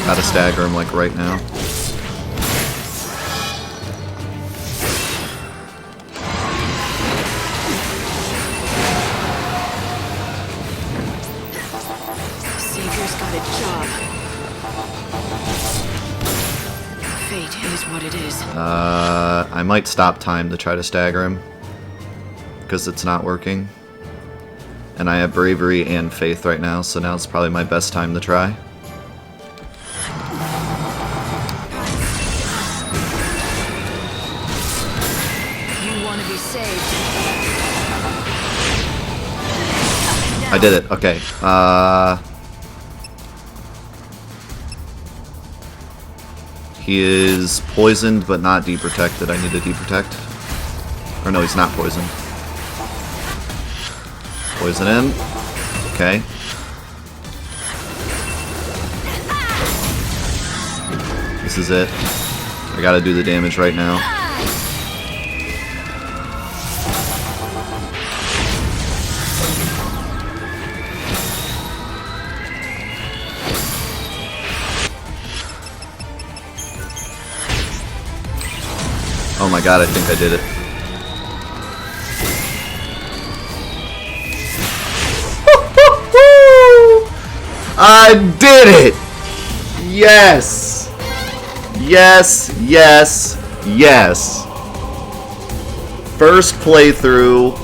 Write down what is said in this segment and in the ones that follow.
Gotta stagger him like right now. Savior's got a job. Fate is what it is. I might stop time to try to stagger him. Because it's not working. And I have bravery and faith right now, so now it's probably my best time to try. You want to be saved. I did it. Okay. He is poisoned, but not deprotected. I need to deprotect. Or no, he's not poisoned. Poison him. Okay. This is it. I gotta do the damage right now. Oh my god, I think I did it. I did it! Yes! Yes, yes, yes. First playthrough.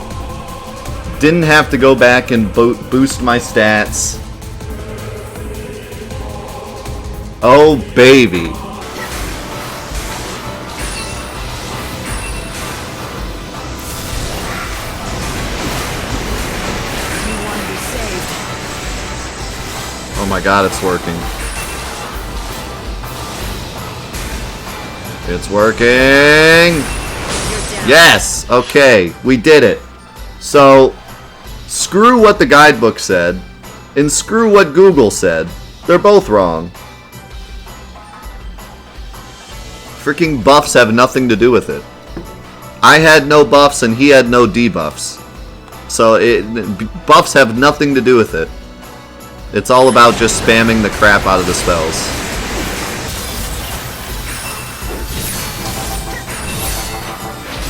Didn't have to go back and boost my stats. Oh, baby. Oh my god, it's working. It's working! Yes! Okay, we did it. So, screw what the guidebook said, and screw what Google said. They're both wrong. Freaking buffs have nothing to do with it. I had no buffs and he had no debuffs. So, buffs have nothing to do with it. It's all about just spamming the crap out of the spells.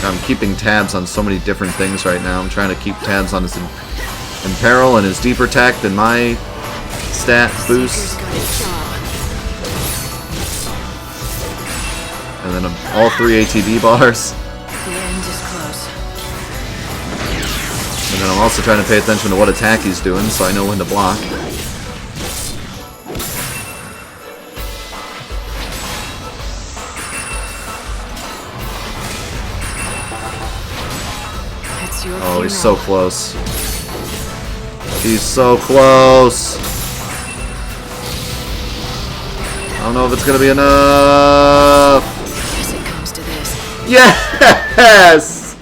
I'm keeping tabs on so many different things right now. I'm trying to keep tabs on his Imperil and his Deep Protect and my stat boost. And then all 3 ATB bars. And then I'm also trying to pay attention to what attack he's doing so I know when to block. Oh, he's so close. He's so close. I don't know if it's gonna be enough. Guess it comes to this. Yes!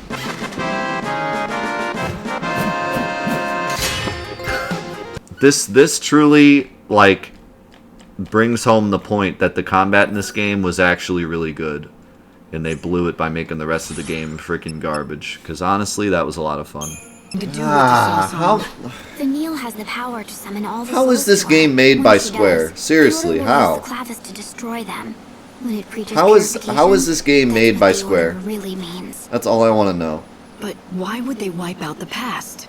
This truly, like, brings home the point that the combat in this game was actually really good. And they blew it by making the rest of the game freaking garbage. Because honestly, that was a lot of fun. How has the power to summon all the how is this game made by Square? Seriously, how? To destroy them. When it How is this game made by Square? Really means. That's all I want to know. But why would they wipe out the past?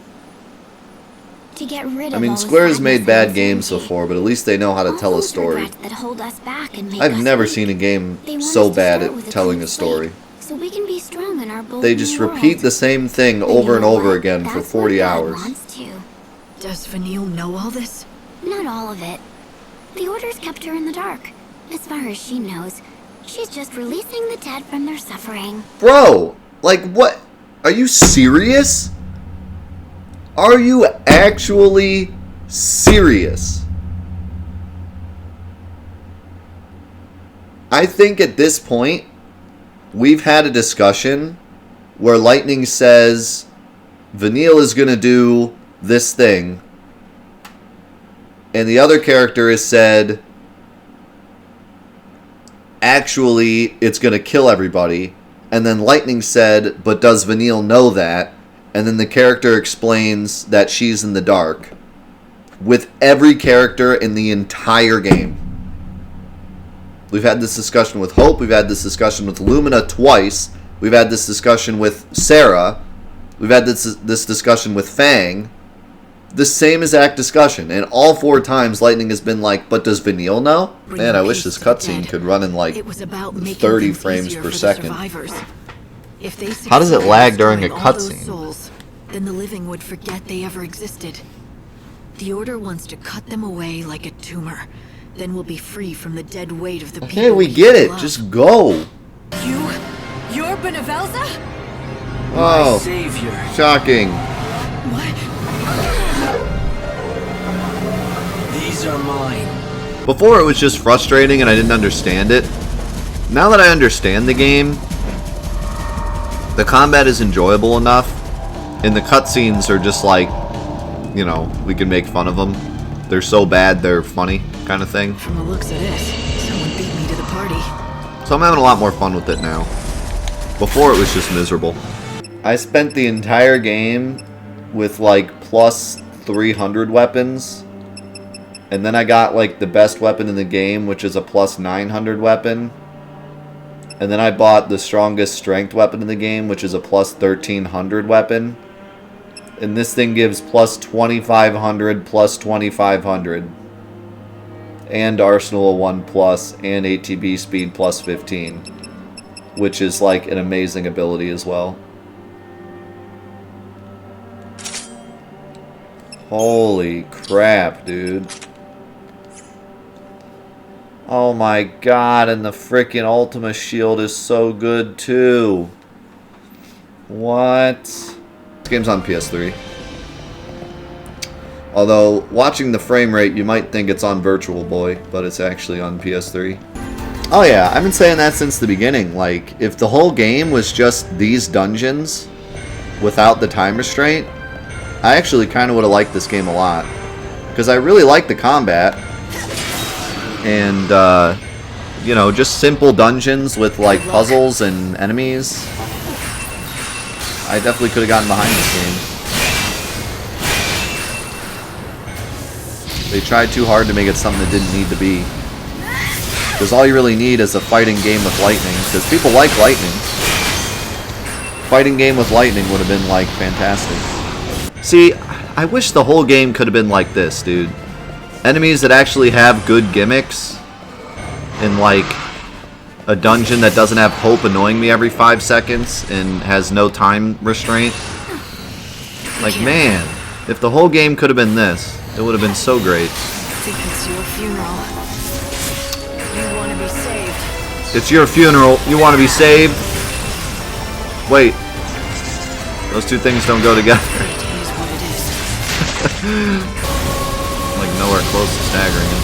To get rid of I mean, all the Square has sadness made bad and games uncertainty. before, but at least they know how to tell a All those story. regrets that hold us back and make I've us never weak. seen a game They want so us to bad start at with telling clean a story. slate, so we can be strong in our bold They just new repeat world. the same thing But over you and know over what? again for That's 40 what God hours. wants to. Does Vanille know all this? Not all of it. The Order's kept her in the dark. As far as she knows, she's just releasing the dead from their suffering. Bro, like what? Are you serious? Are you actually serious? I think at this point, we've had a discussion where Lightning says Vanille is going to do this thing, and the other character has said, actually, it's going to kill everybody. And then Lightning said, but does Vanille know that? And then the character explains that she's in the dark. With every character in the entire game. We've had this discussion with Hope. We've had this discussion with Lumina twice. We've had this discussion with Sarah. We've had this discussion with Fang. The same exact discussion. And all 4 times, Lightning has been like, but does Vanille know? Man, I wish this cutscene could run in like 30 frames per second. How does it lag during a cutscene? Then the living would forget they ever existed. The Order wants to cut them away like a tumor. Then we'll be free from the dead weight of the people. Okay, we get it. Just go. You're Benevelza? Oh, savior. Shocking. What? These are mine. Before it was just frustrating and I didn't understand it. Now that I understand the game, the combat is enjoyable enough, and the cutscenes are just like, you know, we can make fun of them. They're so bad, they're funny, kind of thing. From the looks of this, someone beat me to the party. So I'm having a lot more fun with it now. Before it was just miserable. I spent the entire game with like plus 300 weapons. And then I got like the best weapon in the game, which is a plus 900 weapon. And then I bought the strongest strength weapon in the game, which is a plus 1300 weapon. And this thing gives plus 2500, plus 2500. And Arsenal 1 plus, and ATB speed plus 15. Which is like an amazing ability as well. Holy crap, dude. Oh my god, and the frickin' Ultima Shield is so good too. What? This game's on PS3. Although, watching the frame rate, you might think it's on Virtual Boy, but it's actually on PS3. Oh yeah, I've been saying that since the beginning. Like, if the whole game was just these dungeons without the time restraint, I actually kind of would have liked this game a lot. Because I really like the combat. And, you know, just simple dungeons with, like, puzzles and enemies. I definitely could have gotten behind this game. They tried too hard to make it something it didn't need to be. Because all you really need is a fighting game with lightning. Because people like lightning. Fighting game with lightning would have been, like, fantastic. See, I wish the whole game could have been like this, dude. Enemies that actually have good gimmicks. And, like, a dungeon that doesn't have Hope annoying me every 5 seconds and has no time restraint. Like, man, if the whole game could have been this, it would have been so great. I think it's your funeral. You want to be saved. It's your funeral. You want to be saved? Wait. Those two things don't go together. It is what it is. Like nowhere close to staggering him.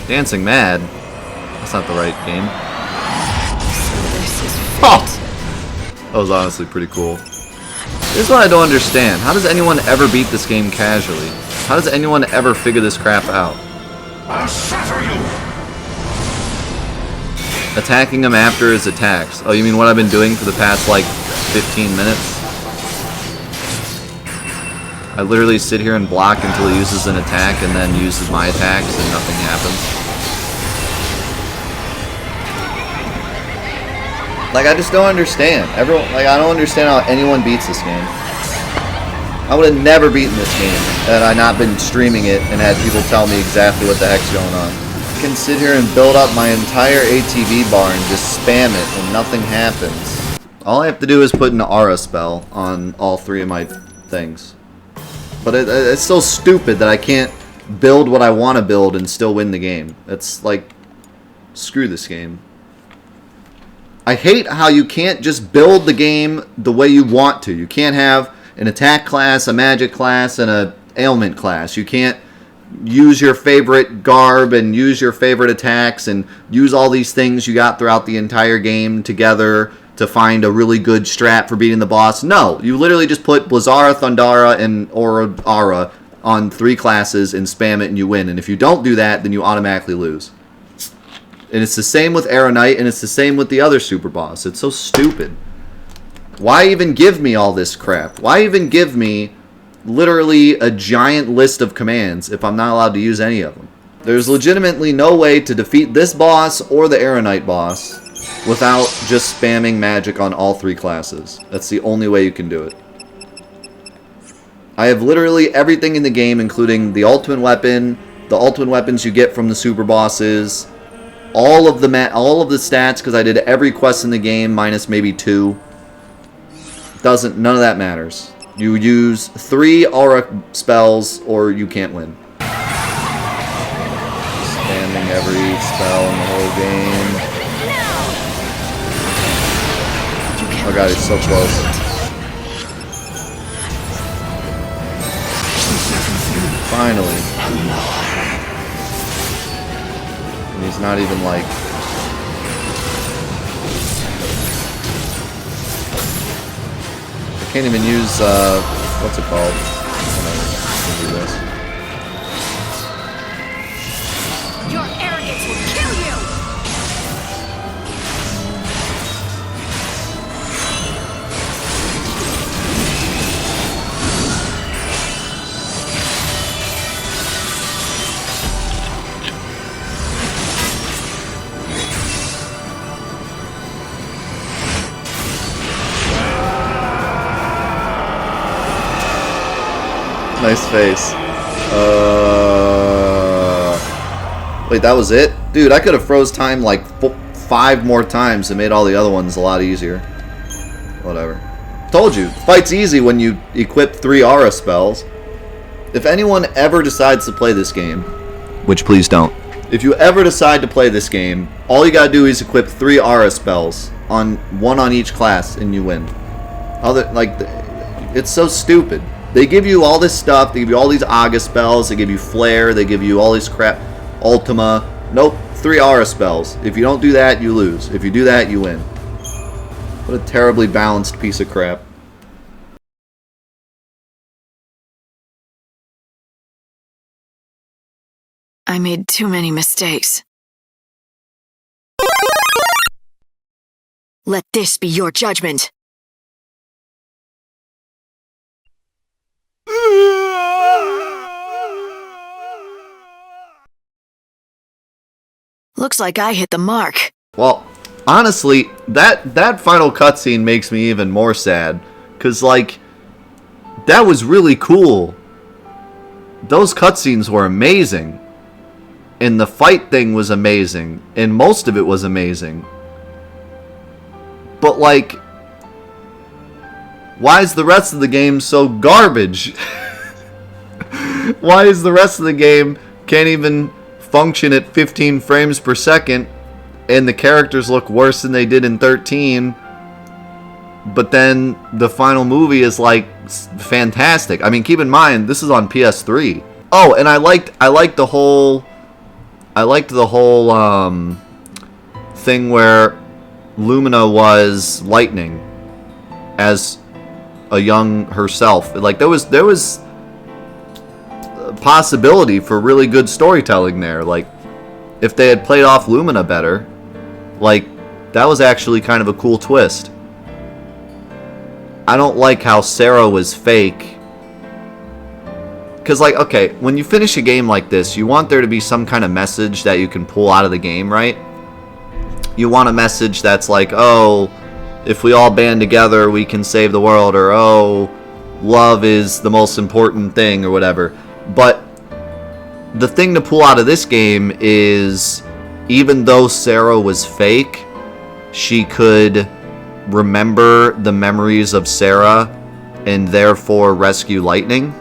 Dancing Mad? That's not the right game. So this is fate. Oh! That was honestly pretty cool. This is what I don't understand. How does anyone ever beat this game casually? How does anyone ever figure this crap out? I'll shatter you! Attacking him after his attacks. Oh, you mean what I've been doing for the past, like, 15 minutes? I literally sit here and block until he uses an attack and then uses my attacks and nothing happens. Like, I just don't understand. I don't understand how anyone beats this game. I would have never beaten this game had I not been streaming it and had people tell me exactly what the heck's going on. I can sit here and build up my entire ATV bar and just spam it and nothing happens. All I have to do is put an aura spell on all 3 of my things. But it's so stupid that I can't build what I want to build and still win the game. It's like, screw this game. I hate how you can't just build the game the way you want to. You can't have an attack class, a magic class, and an ailment class. You can't use your favorite garb and use your favorite attacks and use all these things you got throughout the entire game together to find a really good strat for beating the boss. No, you literally just put Blizzara, Thundara, and Aura on 3 classes and spam it and you win. And if you don't do that, then you automatically lose. And it's the same with Arrow Knight, and it's the same with the other super boss. It's so stupid. Why even give me all this crap? Why even give me literally a giant list of commands if I'm not allowed to use any of them. There's legitimately no way to defeat this boss or the Aeronite boss without just spamming magic on all 3 classes. That's the only way you can do it. I have literally everything in the game, including the ultimate weapon, the ultimate weapons you get from the super bosses, all of the stats, because I did every quest in the game minus maybe 2. None of that matters. You use 3 aura spells or you can't win. Spamming every spell in the whole game. Oh god, he's so close. Finally. And he's not even like... I can't even use, what's it called? Whatever. I'll do this. Your arrogance will kill you! Nice face. Wait, that was it? Dude, I could have froze time like 5 more times and made all the other ones a lot easier. Whatever. Told you, the fight's easy when you equip 3 aura spells. If anyone ever decides to play this game, which please don't. If you ever decide to play this game, all you gotta do is equip 3 aura spells, one on each class, and you win. It's so stupid. They give you all this stuff, they give you all these Aga spells, they give you Flare, they give you all this crap, Ultima. Nope, 3 aura spells. If you don't do that, you lose. If you do that, you win. What a terribly balanced piece of crap. I made too many mistakes. Let this be your judgment. Looks like I hit the mark. Well, honestly, that final cutscene makes me even more sad. Because, like, that was really cool. Those cutscenes were amazing. And the fight thing was amazing. And most of it was amazing. But, like, why is the rest of the game so garbage? Why is the rest of the game can't even function at 15 frames per second and the characters look worse than they did in 13, but then the final movie is like fantastic. I mean, keep in mind this is on PS3. Oh, and I liked the whole thing where Lumina was Lightning as a young herself. Like there was possibility for really good storytelling there. Like if they had played off Lumina better, like that was actually kind of a cool twist. I don't like how Sarah was fake, because like, okay, when you finish a game like this, you want there to be some kind of message that you can pull out of the game, right? You want a message that's like, oh, if we all band together we can save the world, or oh, love is the most important thing, or whatever. But the thing to pull out of this game is, even though Sarah was fake, she could remember the memories of Sarah and therefore rescue Lightning.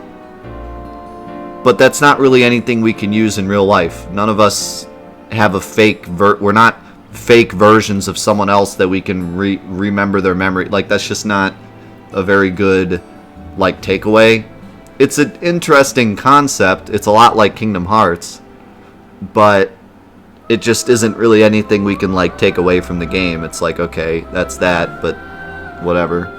But that's not really anything we can use in real life. None of us have a fake we're not fake versions of someone else that we can remember their memory. Like, that's just not a very good, like, takeaway. It's an interesting concept. It's a lot like Kingdom Hearts, but it just isn't really anything we can, like, take away from the game. It's like, okay, that's that, but whatever.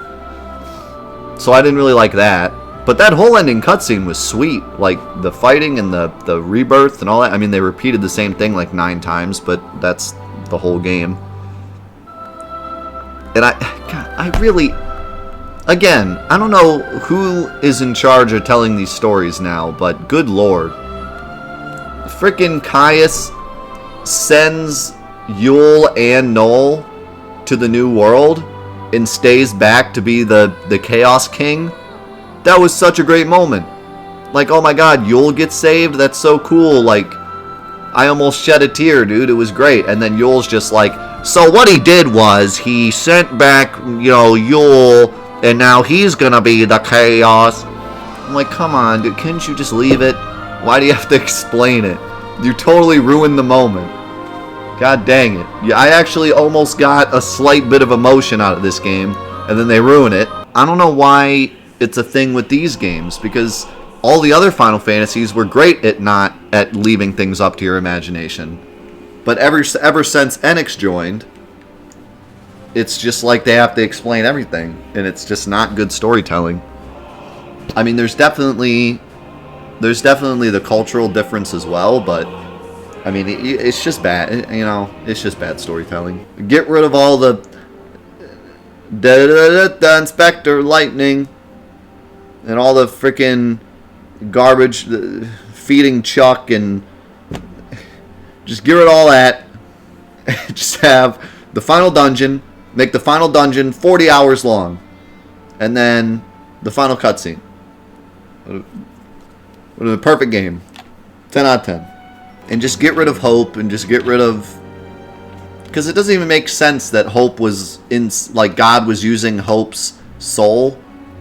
So I didn't really like that. But that whole ending cutscene was sweet. Like, the fighting and the rebirth and all that. I mean, they repeated the same thing like 9 times, but that's the whole game. And I Again, I don't know who is in charge of telling these stories now, but good lord. Frickin' Caius sends Yule and Noel to the New World and stays back to be the Chaos King. That was such a great moment. Like, oh my god, Yule gets saved? That's so cool. Like, I almost shed a tear, dude. It was great. And then Yule's just like, so what he did was he sent back, Yule, and now he's gonna be the Chaos. I'm like, come on, dude. Couldn't you just leave it? Why do you have to explain it? You totally ruined the moment. God dang it. Yeah, I actually almost got a slight bit of emotion out of this game, and then they ruin it. I don't know why it's a thing with these games, because all the other Final Fantasies were great at leaving things up to your imagination. But ever since Enix joined, it's just like they have to explain everything, and it's just not good storytelling. I mean, there's definitely the cultural difference as well, but I mean, it's just bad, it's just bad storytelling. Get rid of all the Inspector Lightning and all the freaking garbage feeding Chuck, and just get rid of all that. Just have the final dungeon, make the final dungeon 40 hours long, and then the final cutscene. What a perfect game. 10 out of 10. And just get rid of Hope, and just get rid of... Because it doesn't even make sense that Hope was in... Like, God was using Hope's soul.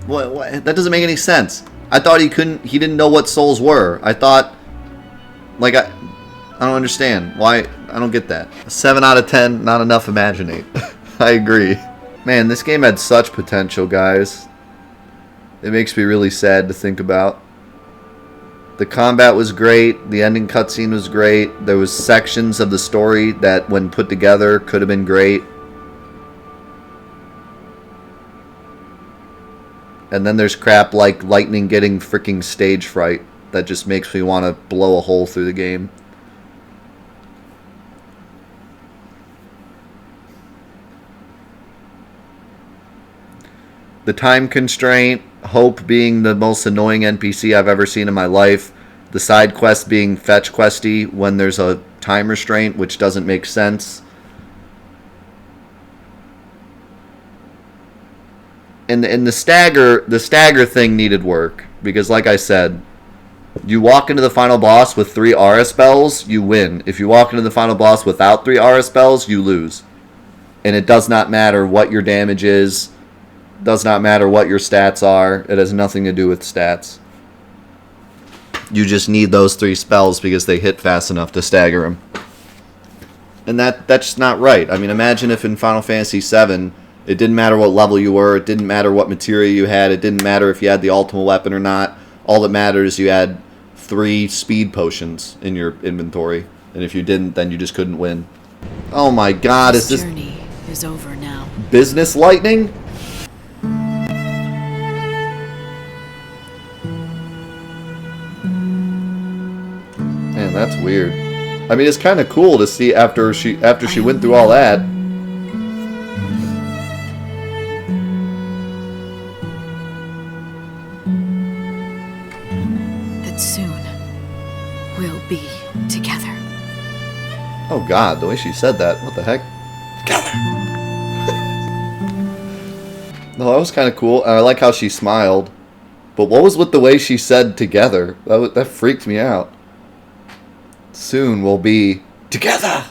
What? That doesn't make any sense. I thought he didn't know what souls were. I thought... Like, I don't understand. Why? I don't get that. 7 out of 10, not enough Imaginate. I agree. Man, this game had such potential, guys. It makes me really sad to think about. The combat was great. The ending cutscene was great. There was sections of the story that, when put together, could have been great. And then there's crap like Lightning getting freaking stage fright that just makes me want to blow a hole through the game. The time constraint, Hope being the most annoying NPC I've ever seen in my life, the side quest being fetch questy when there's a time restraint, which doesn't make sense. And the stagger thing needed work, because like I said, you walk into the final boss with 3 aura spells, you win. If you walk into the final boss without 3 aura spells, you lose. And it does not matter what your damage is. Does not matter what your stats are. It has nothing to do with stats. You just need those 3 spells because they hit fast enough to stagger them. And that's just not right. I mean, imagine if in Final Fantasy VII, it didn't matter what level you were, it didn't matter what material you had, it didn't matter if you had the ultimate weapon or not. All that matters is you had 3 speed potions in your inventory. And if you didn't, then you just couldn't win. Oh my god, is this... journey is over now. Business Lightning? Man, that's weird. I mean, it's kind of cool to see after she went through all that. That soon we'll be together. Oh god, the way she said that. What the heck? Together. No, that was kind of cool. I like how she smiled. But what was with the way she said together? That freaked me out. Soon we'll be together.